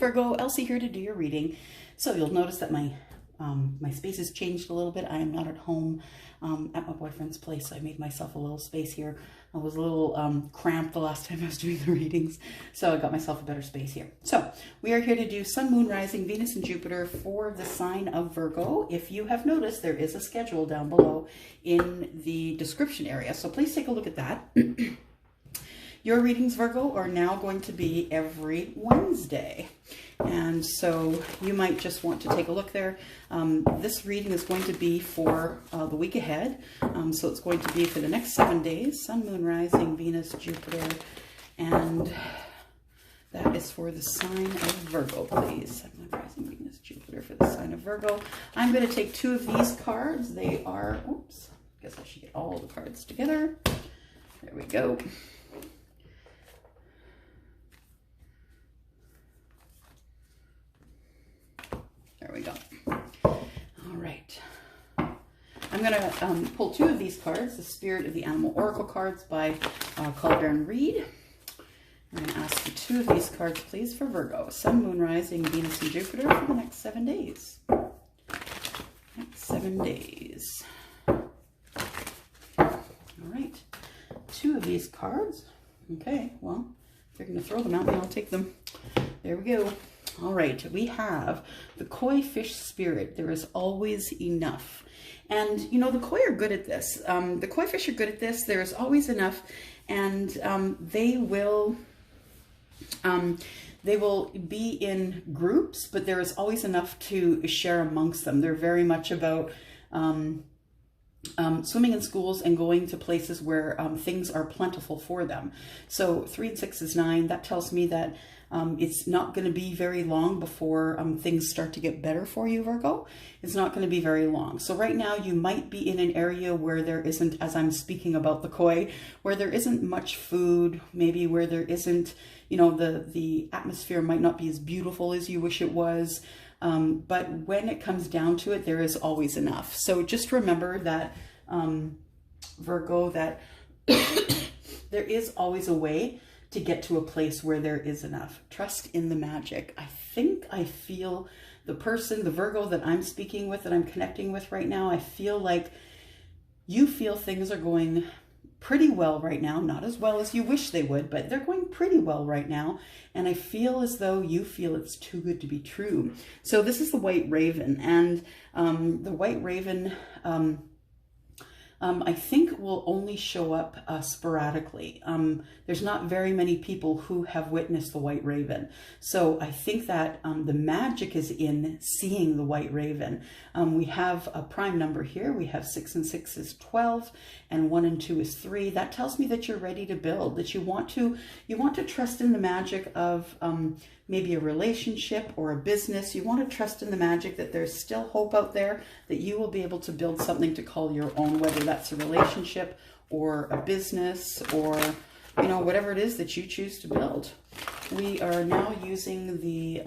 Virgo, Elsie here to do your reading. So you'll notice that my space has changed a little bit. I am not at home at my boyfriend's place, so I made myself a little space here. I was a little cramped the last time I was doing the readings, so I got myself a better space here. So we are here to do Sun, Moon, Rising, Venus, and Jupiter for the sign of Virgo. If you have noticed, there is a schedule down below in the description area, so please take a look at that. Your readings, Virgo, are now going to be every Wednesday. And so you might just want to take a look there. This reading is going to be for the week ahead. So it's going to be for the next 7 days. Sun, Moon, Rising, Venus, Jupiter. And that is for the sign of Virgo, please. Sun, Moon, Rising, Venus, Jupiter for the sign of Virgo. I'm going to take 2 of these cards. They are, oops, I guess I should get all the cards together. There we go. There we go. All right. I'm going to pull 2 of these cards, the Spirit of the Animal Oracle cards by Colbert Reed. I'm going to ask for 2 of these cards, please, for Virgo. Sun, Moon, Rising, Venus, and Jupiter for the next 7 days. Next 7 days. All right. 2 of these cards. Okay, well, if you're going to throw them at me, I'll take them. There we go. All right, we have the koi fish spirit. There is always enough. And, you know, the koi are good at this. The koi fish are good at this. There is always enough. And they will be in groups, but there is always enough to share amongst them. They're very much about swimming in schools and going to places where things are plentiful for them. So 3 and 6 is 9. That tells me that it's not going to be very long before things start to get better for you, Virgo. It's not going to be very long. So right now you might be in an area where there isn't, as I'm speaking about the koi, where there isn't much food, maybe where there isn't, you know, the atmosphere might not be as beautiful as you wish it was. But when it comes down to it, there is always enough. So just remember that, Virgo, that there is always a way to get to a place where there is enough. Trust in the magic. I think I feel the person, the Virgo that I'm speaking with, that I'm connecting with right now, I feel like you feel things are going pretty well right now. Not as well as you wish they would, but they're going pretty well right now. And I feel as though you feel it's too good to be true. So this is the white raven, and the white raven, I think will only show up sporadically. There's not very many people who have witnessed the white raven. So I think that the magic is in seeing the white raven. We have a prime number here. We have 6 and 6 is 12, and 1 and 2 is 3. That tells me that you're ready to build, that you want to trust in the magic of maybe a relationship or a business. You want to trust in the magic that there's still hope out there, that you will be able to build something to call your own, whether that's a relationship or a business or, you know, whatever it is that you choose to build. We are now using the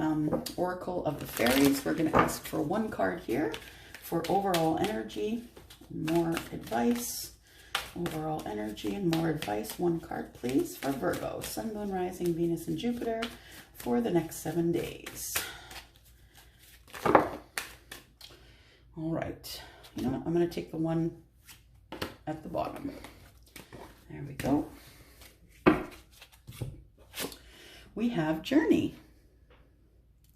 Oracle of the Fairies. We're going to ask for 1 card here for overall energy, more advice, overall energy and more advice. 1 card, please, for Virgo, Sun, Moon, Rising, Venus, and Jupiter for the next 7 days. All right. You know what? I'm going to take the one at the bottom. There we go. We have Journey.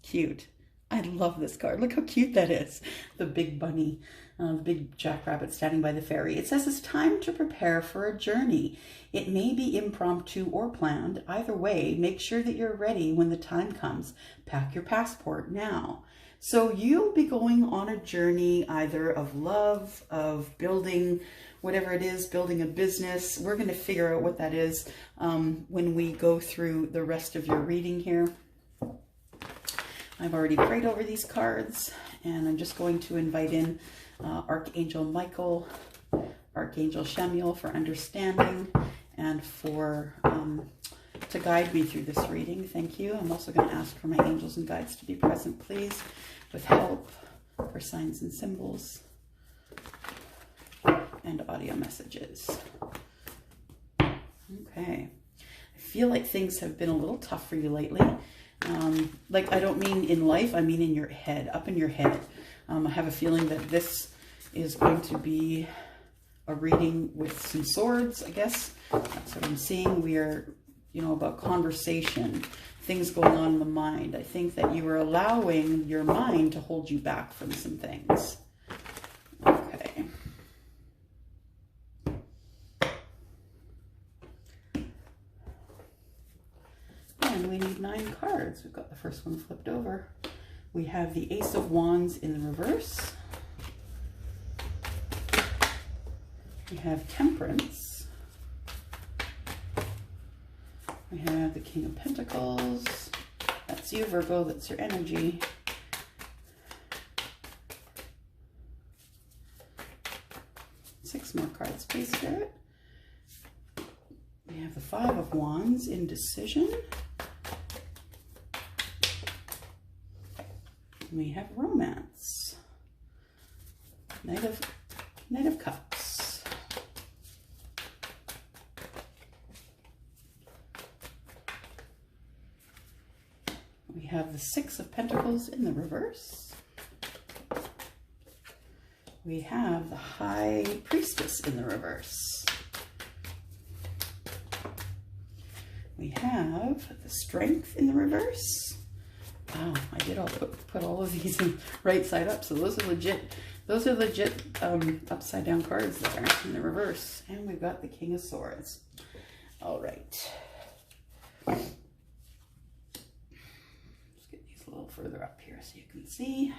Cute. I love this card. Look how cute that is. The big bunny, the big jackrabbit standing by the ferry. It says it's time to prepare for a journey. It may be impromptu or planned. Either way, make sure that you're ready when the time comes. Pack your passport now. So you'll be going on a journey either of love, of building, whatever it is, building a business. We're going to figure out what that is when we go through the rest of your reading here. I've already prayed over these cards, and I'm just going to invite in Archangel Michael, Archangel Chamuel for understanding and for to guide me through this reading. Thank you. I'm also going to ask for my angels and guides to be present, please, with help for signs and symbols and audio messages. Okay. I feel like things have been a little tough for you lately. Like, I don't mean in life, I mean in your head, up in your head. I have a feeling that this is going to be a reading with some swords, I guess. That's what I'm seeing. We are, you know, about conversation, things going on in the mind. I think that you are allowing your mind to hold you back from some things. Okay. And we need 9 cards. We've got the first one flipped over. We have the Ace of Wands in the reverse. We have Temperance. We have the King of Pentacles. That's you, Virgo. That's your energy. Six more cards, please, Spirit. We have the Five of Wands, Indecision. We have Romance. Knight of Cups. We have the Six of Pentacles in the reverse. We have the High Priestess in the reverse. We have the Strength in the reverse. Wow, I did all put all of these in right side up, so those are legit upside down cards there in the reverse. And we've got the King of Swords. All right. Let's get these a little further up here so you can see.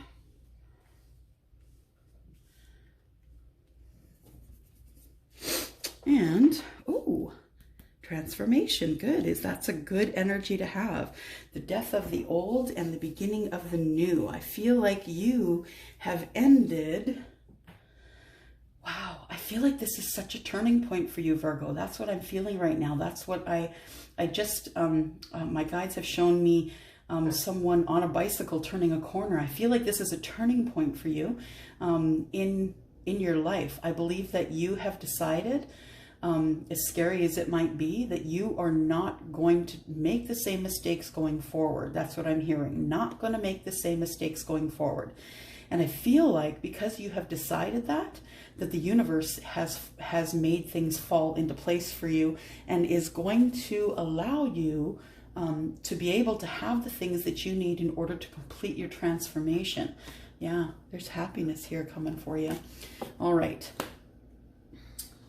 And, ooh, transformation. Good. That's a good energy to have. The death of the old and the beginning of the new. I feel like you have ended. Wow. I feel like this is such a turning point for you, Virgo. That's what I'm feeling right now. That's what I just, my guides have shown me someone on a bicycle turning a corner. I feel like this is a turning point for you in your life. I believe that you have decided, as scary as it might be, that you are not going to make the same mistakes going forward. That's what I'm hearing. Not going to make the same mistakes going forward. And I feel like because you have decided that the universe has made things fall into place for you and is going to allow you to be able to have the things that you need in order to complete your transformation. Yeah, there's happiness here coming for you. All right.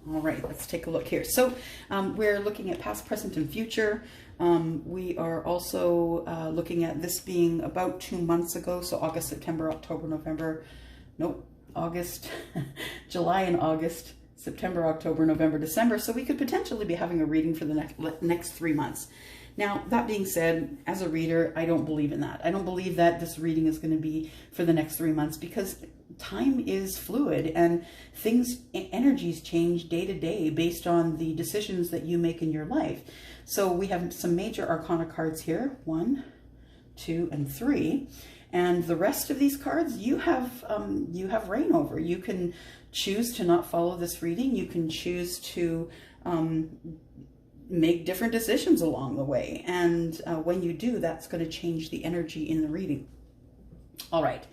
All right, let's take a look here. So we're looking at past, present, and future. We are also looking at this being about 2 months ago. So August, September, October, November. Nope, August, July and August, September, October, November, December. So we could potentially be having a reading for the next 3 months. Now, that being said, as a reader, I don't believe in that. I don't believe that this reading is going to be for the next 3 months because time is fluid and energies change day to day based on the decisions that you make in your life. So we have some major arcana cards here, 1, 2, and 3. And the rest of these cards you have reign over. You can choose to not follow this reading. You can choose to make different decisions along the way. And when you do, that's going to change the energy in the reading. All right.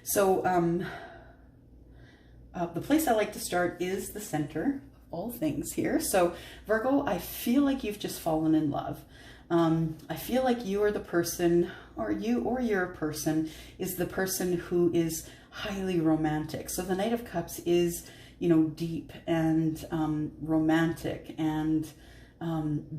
So the place I like to start is the center of all things here. So Virgo, I feel like you've just fallen in love. I feel like you are the person, or your person is the person who is highly romantic. So the Knight of Cups is, you know, deep and romantic and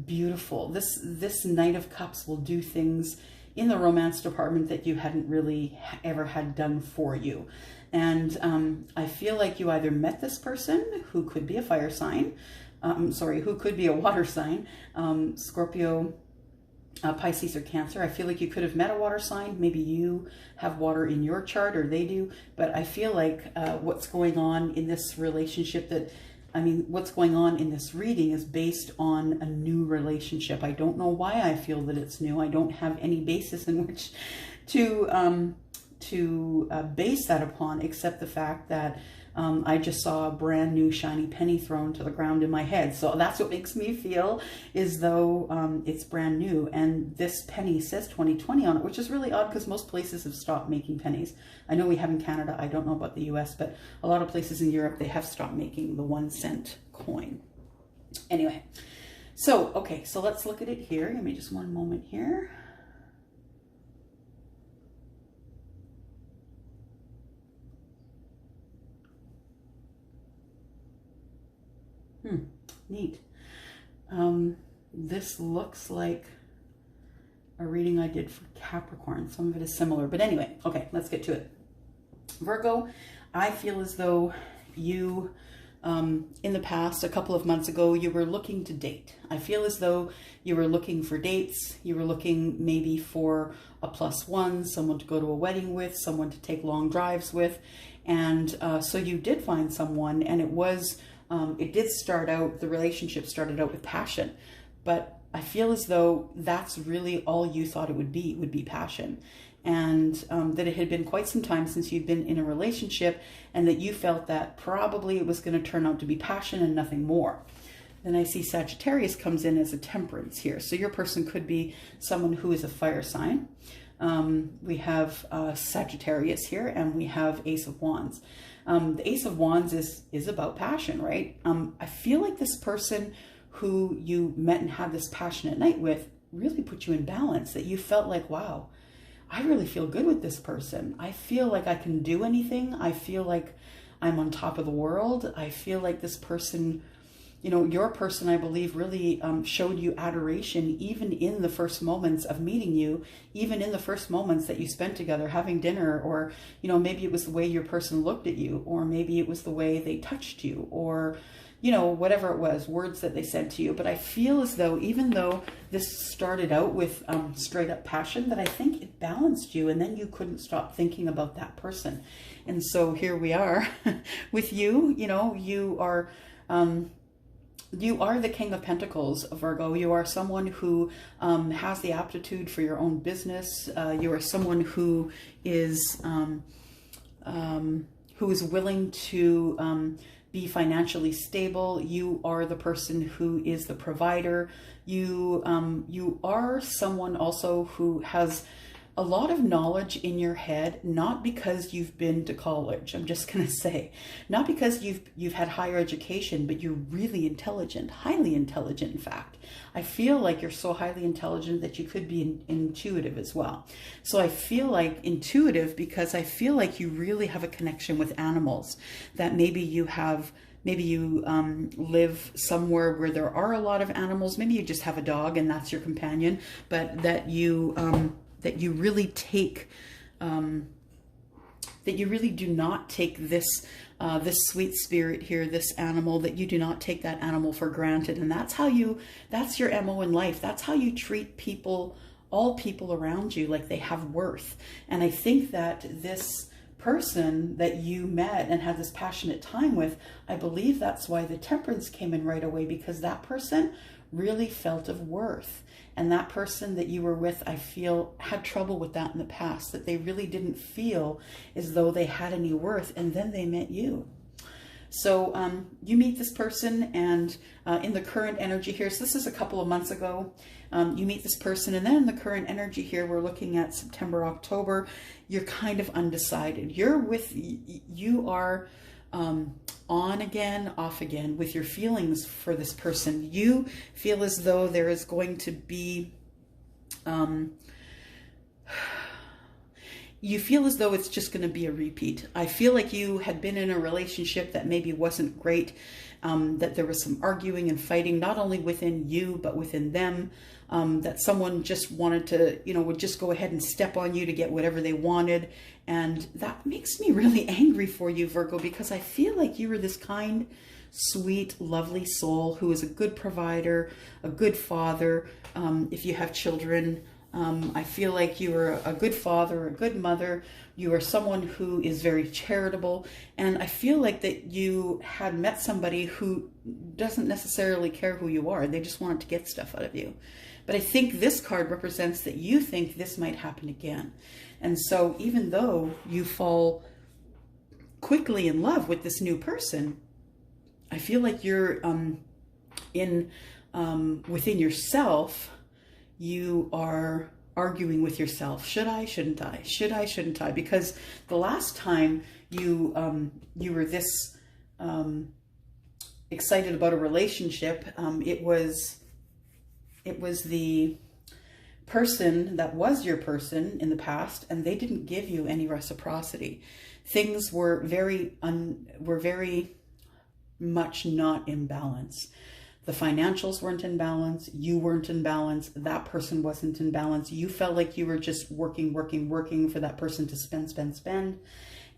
beautiful. This Knight of Cups will do things in the romance department that you hadn't really ever had done for you. And I feel like you either met this person who could be a fire sign, who could be a water sign, Scorpio, Pisces, or Cancer. I feel like you could have met a water sign. Maybe you have water in your chart or they do, but I feel like what's going on in this relationship what's going on in this reading is based on a new relationship. I don't know why I feel that it's new. I don't have any basis in which to base that upon, except the fact that I just saw a brand new shiny penny thrown to the ground in my head. So that's what makes me feel as though it's brand new. And this penny says 2020 on it, which is really odd because most places have stopped making pennies. I know we have in Canada. I don't know about the US, but a lot of places in Europe, they have stopped making the 1 cent coin. Anyway, so, okay, so let's look at it here. Give me just one moment here. Neat. This looks like a reading I did for Capricorn. Some of it is similar, but anyway, okay, let's get to it. Virgo, I feel as though you, in the past, a couple of months ago, you were looking to date. I feel as though you were looking for dates. You were looking maybe for a +1, someone to go to a wedding with, someone to take long drives with. And so you did find someone, and it did start out, the relationship started out with passion, but I feel as though that's really all you thought it would be passion. And that it had been quite some time since you'd been in a relationship, and that you felt that probably it was going to turn out to be passion and nothing more. Then I see Sagittarius comes in as a temperance here. So your person could be someone who is a fire sign. We have Sagittarius here, and we have Ace of Wands. The Ace of Wands is about passion, right? I feel like this person who you met and had this passionate night with really put you in balance, that you felt like, wow, I really feel good with this person. I feel like I can do anything. I feel like I'm on top of the world. I feel like this person, you know, your person, I believe, really showed you adoration even in the first moments of meeting you, even in the first moments that you spent together having dinner, or, you know, maybe it was the way your person looked at you, or maybe it was the way they touched you, or, you know, whatever it was, words that they said to you. But I feel as though, even though this started out with straight up passion, that I think it balanced you, and then you couldn't stop thinking about that person. And so here we are with you. You know, you are the King of Pentacles, Virgo. You are someone who has the aptitude for your own business. You are someone who is willing to be financially stable. You are the person who is the provider. You are someone also who has a lot of knowledge in your head, not because you've been to college, I'm just going to say, not because you've had higher education, but you're really intelligent, highly intelligent, in fact. I feel like you're so highly intelligent that you could be intuitive as well. So I feel like intuitive because I feel like you really have a connection with animals, that maybe you live somewhere where there are a lot of animals. Maybe you just have a dog and that's your companion, but that you really take, that you really do not take this sweet spirit here, this animal, that you do not take that animal for granted. And that's your MO in life. That's how you treat people, all people around you, like they have worth. And I think that this person that you met and had this passionate time with, I believe that's why the temperance came in right away, because that person really felt of worth. And that person that you were with, I feel, had trouble with that in the past, that they really didn't feel as though they had any worth, and then they met you. So you meet this person, and in the current energy here, so this is a couple of months ago, you meet this person, and then in the current energy here, we're looking at September, October, you're kind of undecided. You are on again, off again with your feelings for this person. You feel as though there is going to be, you feel as though it's just going to be a repeat. I feel like you had been in a relationship that maybe wasn't great, that there was some arguing and fighting, not only within you, but within them, that someone just wanted to, would just go ahead and step on you to get whatever they wanted. And that makes me really angry for you, Virgo, because I feel like you were this kind, sweet, lovely soul who is a good provider, a good father. If you have children, I feel like you are a good father, a good mother. You are someone who is very charitable. And I feel like that you had met somebody who doesn't necessarily care who you are. They just wanted to get stuff out of you. But I think this card represents that you think this might happen again. And so even though you fall quickly in love with this new person, I feel like you're within yourself, you are arguing with yourself. Should I? Shouldn't I? Should I? Shouldn't I? Because the last time you were this excited about a relationship, it was the person that was your person in the past, and they didn't give you any reciprocity. Things were very much not in balance. The financials weren't in balance. You weren't in balance. That person wasn't in balance. You felt like you were just working for that person to spend,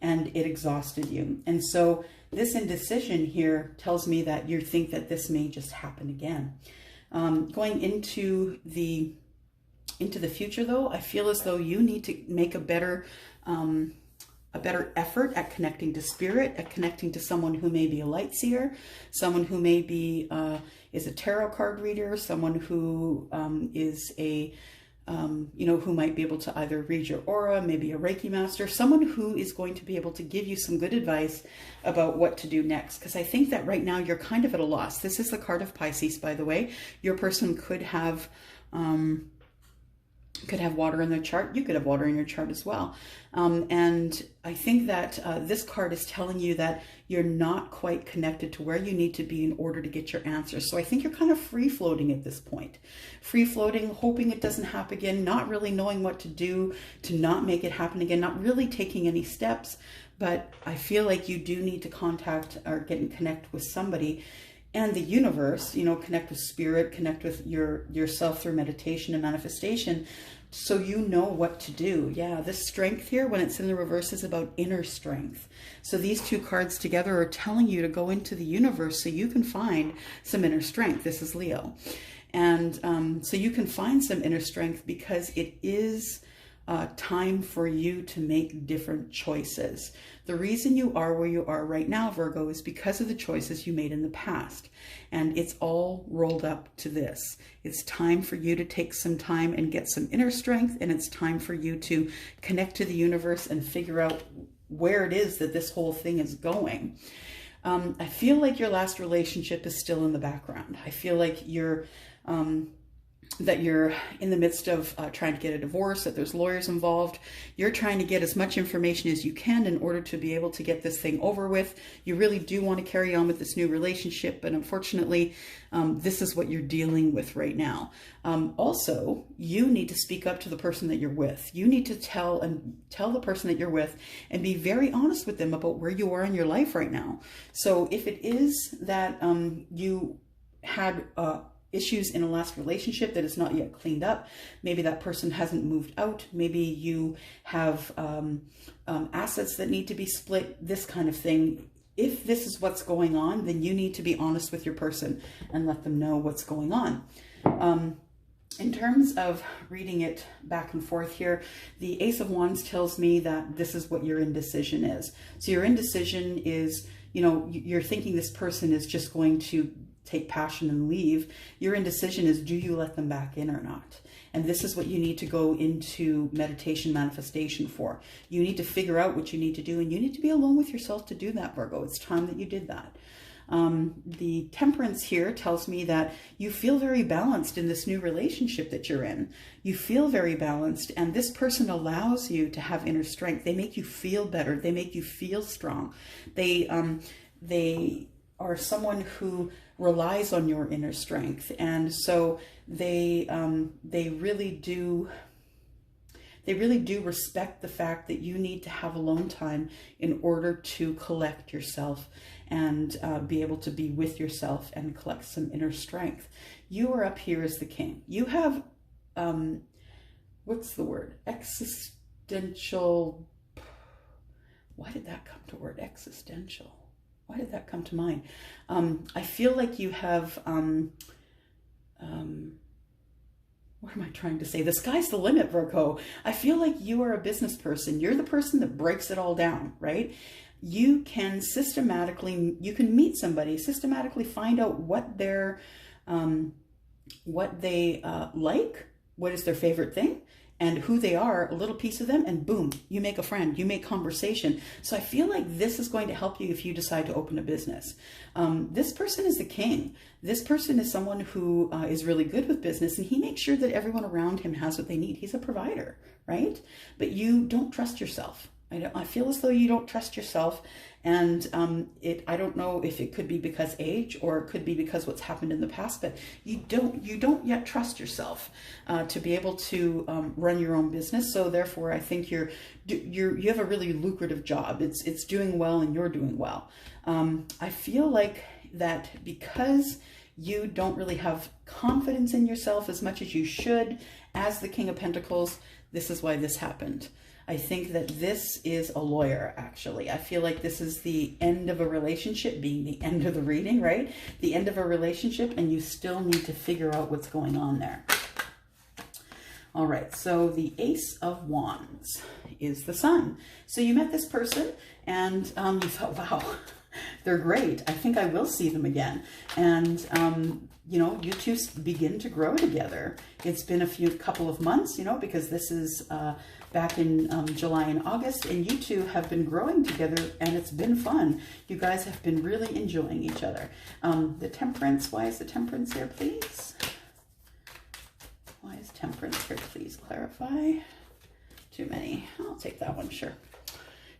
and it exhausted you. And so this indecision here tells me that you think that this may just happen again. Going into the future, though, I feel as though you need to make a better effort at connecting to spirit, at connecting to someone who may be a light seer, someone who may be is a tarot card reader, someone who is a who might be able to either read your aura, maybe a Reiki master, someone who is going to be able to give you some good advice about what to do next. Because I think that right now you're kind of at a loss. This is the card of Pisces, by the way. Your person could have water in their chart. You could have water in your chart as well. And I think that this card is telling you that you're not quite connected to where you need to be in order to get your answers. So I think you're kind of free-floating at this point. Free-floating, hoping it doesn't happen again, not really knowing what to do to not make it happen again, not really taking any steps. But I feel like you do need to contact or connect with somebody and the universe, connect with spirit, connect with yourself through meditation and manifestation, so you know what to do. Yeah, this strength here, when it's in the reverse, is about inner strength. So these two cards together are telling you to go into the universe so you can find some inner strength. This is Leo. And so you can find some inner strength because it is time for you to make different choices. The reason you are where you are right now, Virgo, is because of the choices you made in the past. And it's all rolled up to this. It's time for you to take some time and get some inner strength. And it's time for you to connect to the universe and figure out where it is that this whole thing is going. I feel like your last relationship is still in the background. I feel like you're in the midst of trying to get a divorce, that there's lawyers involved. You're trying to get as much information as you can in order to be able to get this thing over with. You really do want to carry on with this new relationship, but unfortunately, this is what you're dealing with right now. Also, you need to speak up to the person that you're with. You need to tell the person that you're with and be very honest with them about where you are in your life right now. So if it is that you had issues in a last relationship that is not yet cleaned up, maybe that person hasn't moved out, maybe you have assets that need to be split, this kind of thing. If this is what's going on, then you need to be honest with your person and let them know what's going on. In terms of reading it back and forth here, the Ace of Wands tells me that this is what your indecision is. So your indecision is, you're thinking this person is just going to take passion and leave. Your indecision is, do you let them back in or not? And this is what you need to go into meditation manifestation for. You need to figure out what you need to do, and you need to be alone with yourself to do that, Virgo. It's time that you did that. The Temperance here tells me that you feel very balanced in this new relationship that you're in. You feel very balanced, and this person allows you to have inner strength. They make you feel better. They make you feel strong. They are someone who relies on your inner strength, and so they really do respect the fact that you need to have alone time in order to collect yourself and be able to be with yourself and collect some inner strength. You are up here as the king. You have what's the word? Existential. Why did that come to word? Existential. Why did that come to mind? I feel like you have, what am I trying to say? The sky's the limit, Virgo. I feel like you are a business person. You're the person that breaks it all down, right? You can meet somebody, systematically find out what they like, what is their favorite thing, and who they are, a little piece of them, and boom, you make a friend, you make conversation. So I feel like this is going to help you if you decide to open a business. This person is the king. This person is someone who is really good with business, and he makes sure that everyone around him has what they need. He's a provider, right? But you don't trust yourself. I feel as though you don't trust yourself, and I don't know if it could be because age, or it could be because what's happened in the past, but you don't yet trust yourself to be able to run your own business. So therefore, I think you have a really lucrative job. It's doing well, and you're doing well. I feel like that because you don't really have confidence in yourself as much as you should as the King of Pentacles, this is why this happened. I think that this is a lawyer, actually. I feel like this is the end of a relationship, being the end of the reading, right? The end of a relationship, and you still need to figure out what's going on there. All right, so the Ace of Wands is the Sun. So you met this person, and you thought, wow, they're great. I think I will see them again. And, you know, you two begin to grow together. It's been a couple of months, you know, because this is back in July and August, and you two have been growing together, and it's been fun. You guys have been really enjoying each other. The Temperance, why is the Temperance here, please? Why is Temperance here, please? Clarify. Too many. I'll take that one, sure.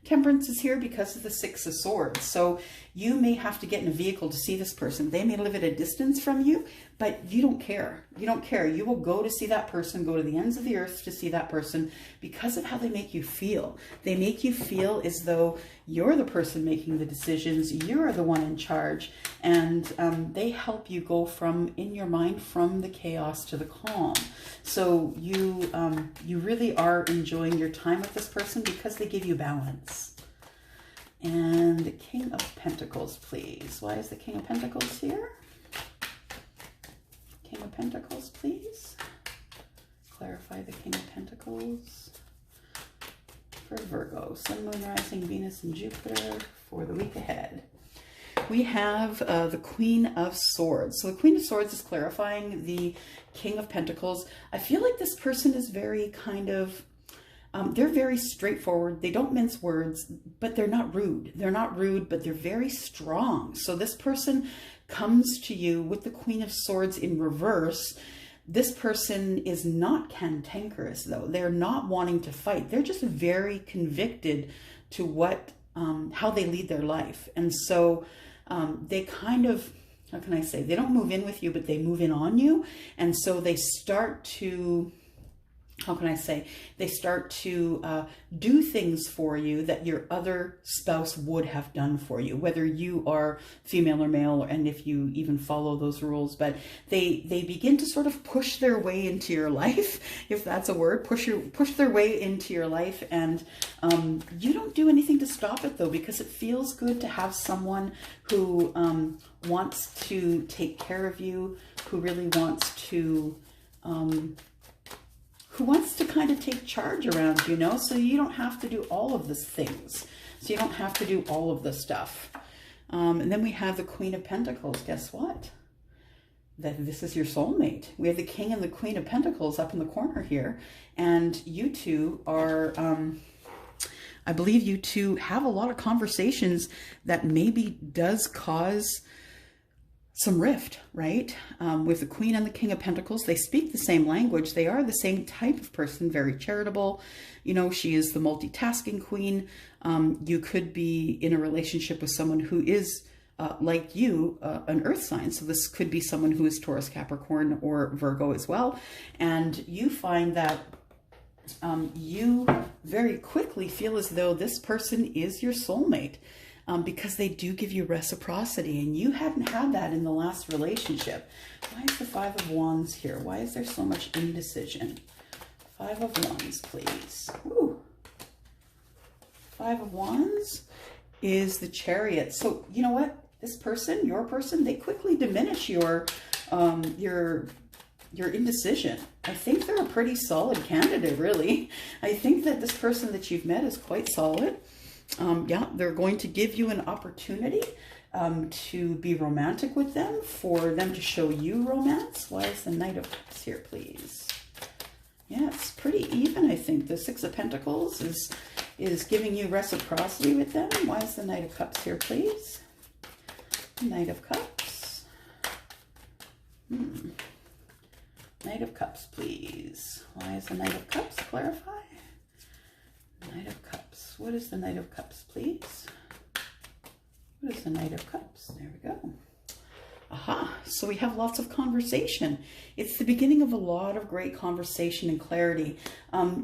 Temperance is here because of the Six of Swords. So you may have to get in a vehicle to see this person. They may live at a distance from you, but you don't care. You don't care. You will go to see that person, go to the ends of the earth to see that person because of how they make you feel. They make you feel as though you're the person making the decisions. You're the one in charge, and they help you go from, in your mind, from the chaos to the calm. So you really are enjoying your time with this person because they give you balance. And the King of Pentacles, please. Why is the King of Pentacles here? King of Pentacles, please. Clarify the King of Pentacles for Virgo. Sun, Moon, Rising, Venus, and Jupiter for the week ahead. We have the Queen of Swords. So the Queen of Swords is clarifying the King of Pentacles. I feel like this person is very kind of, they're very straightforward. They don't mince words, but they're not rude. They're not rude, but they're very strong. So this person comes to you with the Queen of Swords in reverse. This person is not cantankerous, though. They're not wanting to fight. They're just very convicted to what, how they lead their life. And so they kind of, how can I say, they don't move in with you, but they move in on you. And so they start to, how can I say, they start to do things for you that your other spouse would have done for you, whether you are female or male, and if you even follow those rules. But they begin to sort of push their way into your life, if that's a word, push their way into your life. And you don't do anything to stop it, though, because it feels good to have someone who wants to take care of you, who really wants to kind of take charge around, you know, so you don't have to do all of these things. So you don't have to do all of the stuff. And then we have the Queen of Pentacles. Guess what? That this is your soulmate. We have the King and the Queen of Pentacles up in the corner here. And you two are, I believe you two have a lot of conversations that maybe does cause some rift, right? With the Queen and the King of Pentacles, they speak the same language. They are the same type of person, very charitable. You know, she is the multitasking queen. You could be in a relationship with someone who is, like you, an earth sign. So this could be someone who is Taurus, Capricorn, or Virgo as well. And you find that you very quickly feel as though this person is your soulmate. Because they do give you reciprocity, and you hadn't had that in the last relationship. Why is the Five of Wands here? Why is there so much indecision? Five of Wands, please. Ooh. Five of Wands is the Chariot. So you know what? This person, your person, they quickly diminish your indecision. I think they're a pretty solid candidate, really. I think that this person that you've met is quite solid. Yeah, they're going to give you an opportunity to be romantic with them, for them to show you romance. Why is the Knight of Cups here, please? Yeah, it's pretty even, I think. The Six of Pentacles is giving you reciprocity with them. Why is the Knight of Cups here, please? Knight of Cups. Knight of Cups, please. Why is the Knight of Cups? Clarify. Knight of Cups. What is the Knight of Cups, please? What is the Knight of Cups? There we go. Aha, so we have lots of conversation. It's the beginning of a lot of great conversation and clarity.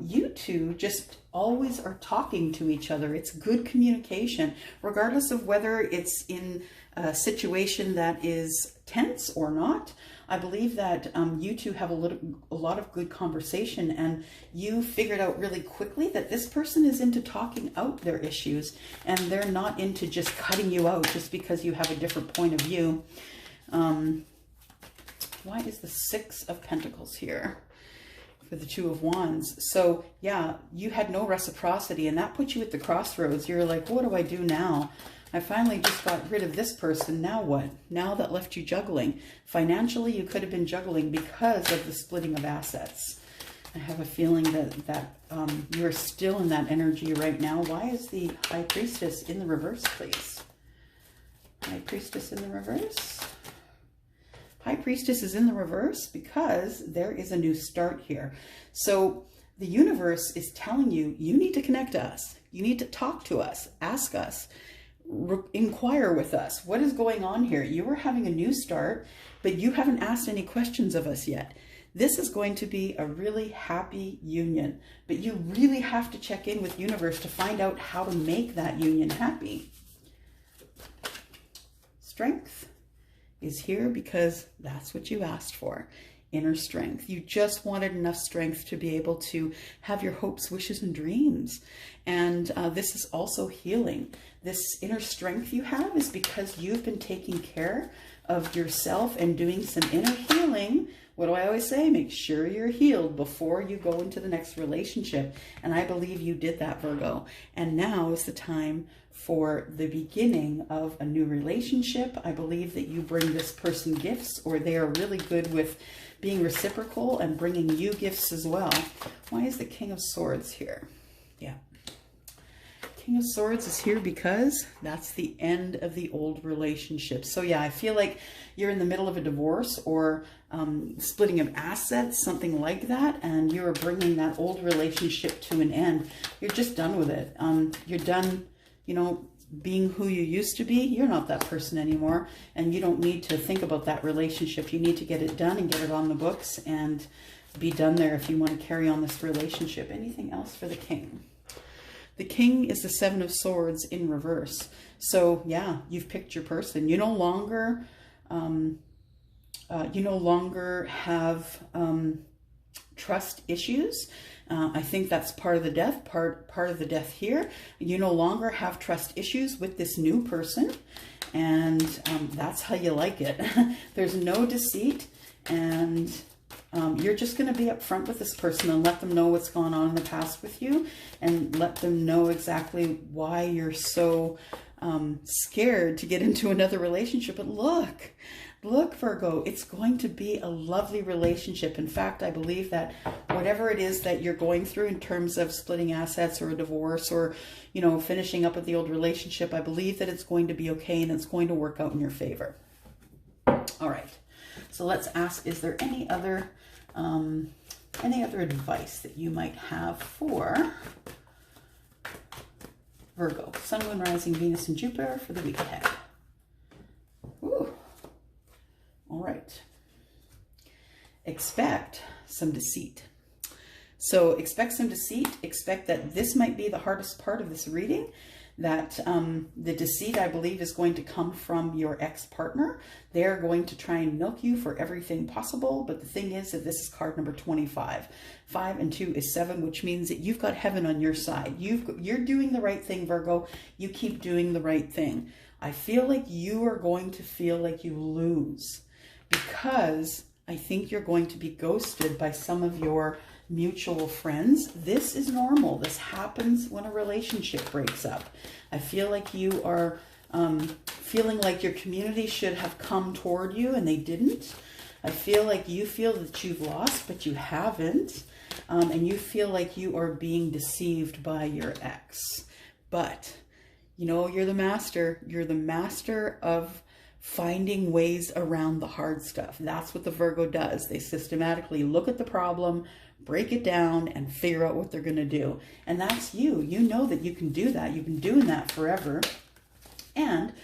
You two just always are talking to each other. It's good communication, regardless of whether it's in a situation that is tense or not. I believe that you two have a lot of good conversation, and you figured out really quickly that this person is into talking out their issues, and they're not into just cutting you out just because you have a different point of view. Why is the Six of Pentacles here for the Two of Wands? So yeah, you had no reciprocity, and that put you at the crossroads. You're like, what do I do now? I finally just got rid of this person. Now what? Now that left you juggling. Financially, you could have been juggling because of the splitting of assets. I have a feeling that you're still in that energy right now. Why is the High Priestess in the reverse, please? High Priestess in the reverse. High Priestess is in the reverse because there is a new start here. So the universe is telling you, you need to connect to us. You need to talk to us, ask us, inquire with us. What is going on here? You are having a new start, but you haven't asked any questions of us yet. This is going to be a really happy union, but you really have to check in with universe to find out how to make that union happy. Strength is here because that's what you asked for. Inner strength. You just wanted enough strength to be able to have your hopes, wishes, and dreams. And this is also healing. This inner strength you have is because you've been taking care of yourself and doing some inner healing. What do I always say? Make sure you're healed before you go into the next relationship. And I believe you did that, Virgo. And now is the time for the beginning of a new relationship. I believe that you bring this person gifts, or they are really good with being reciprocal and bringing you gifts as well. Why is the King of Swords here? Yeah. King of Swords is here because that's the end of the old relationship. So yeah, I feel like you're in the middle of a divorce or splitting of assets, something like that, and you're bringing that old relationship to an end. You're just done with it. You're done, you know, being who you used to be. You're not that person anymore, and you don't need to think about that relationship. You need to get it done and get it on the books and be done there if you want to carry on this relationship. Anything else for the King? The King is the Seven of Swords in reverse. So yeah, you've picked your person. You no longer have trust issues. I think that's part of the death, part of the death here. You no longer have trust issues with this new person, and that's how you like it. There's no deceit, and you're just going to be upfront with this person and let them know what's gone on in the past with you, and let them know exactly why you're so scared to get into another relationship. But look, Virgo, it's going to be a lovely relationship. In fact, I believe that whatever it is that you're going through in terms of splitting assets or a divorce or, you know, finishing up with the old relationship, I believe that it's going to be okay and it's going to work out in your favor. All right. So let's ask, is there any other advice that you might have for Virgo, Sun, Moon, Rising, Venus, and Jupiter for the week ahead? Ooh. All right. Expect some deceit. So expect some deceit. Expect that this might be the hardest part of this reading, that the deceit, I believe, is going to come from your ex-partner. They're going to try and milk you for everything possible. But the thing is that this is card number 25. 5 and 2 is 7, which means that you've got heaven on your side. You're doing the right thing, Virgo. You keep doing the right thing. I feel like you are going to feel like you lose, because I think you're going to be ghosted by some of your mutual friends. This is normal. This happens when a relationship breaks up. I feel like you are feeling like your community should have come toward you and they didn't. I feel like you feel that you've lost, but you haven't. and you feel like you are being deceived by your ex. But, you know, you're the master. You're the master of finding ways around the hard stuff. That's what the Virgo does. They systematically look at the problem, break it down, and figure out what they're going to do. And that's you. You know that you can do that. You've been doing that forever. And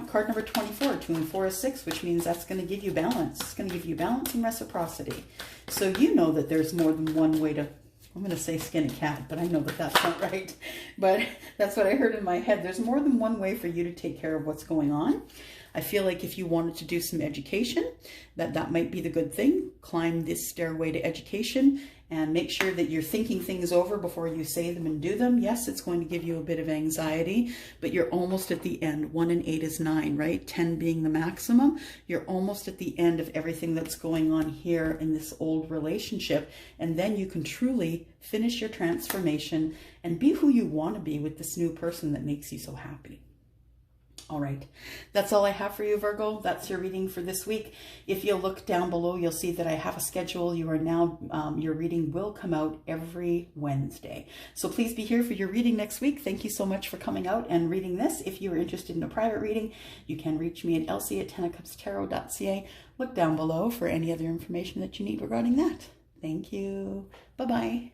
card number 24, 2 and 4 is 6, which means that's going to give you balance. It's going to give you balance and reciprocity. So you know that there's more than one way to, I'm going to say skin a cat, but I know that that's not right. But that's what I heard in my head. There's more than one way for you to take care of what's going on. I feel like if you wanted to do some education, that might be the good thing. Climb this stairway to education and make sure that you're thinking things over before you say them and do them. Yes, it's going to give you a bit of anxiety, but you're almost at the end. 1 and 8 is 9, right? 10 being the maximum. You're almost at the end of everything that's going on here in this old relationship. And then you can truly finish your transformation and be who you want to be with this new person that makes you so happy. All right, that's all I have for you, Virgo. That's your reading for this week. If you look down below, you'll see that I have a schedule. You are now, your reading will come out every Wednesday. So please be here for your reading next week. Thank you so much for coming out and reading this. If you are interested in a private reading, you can reach me at elsie@10ofcupstarot.ca. Look down below for any other information that you need regarding that. Thank you. Bye-bye.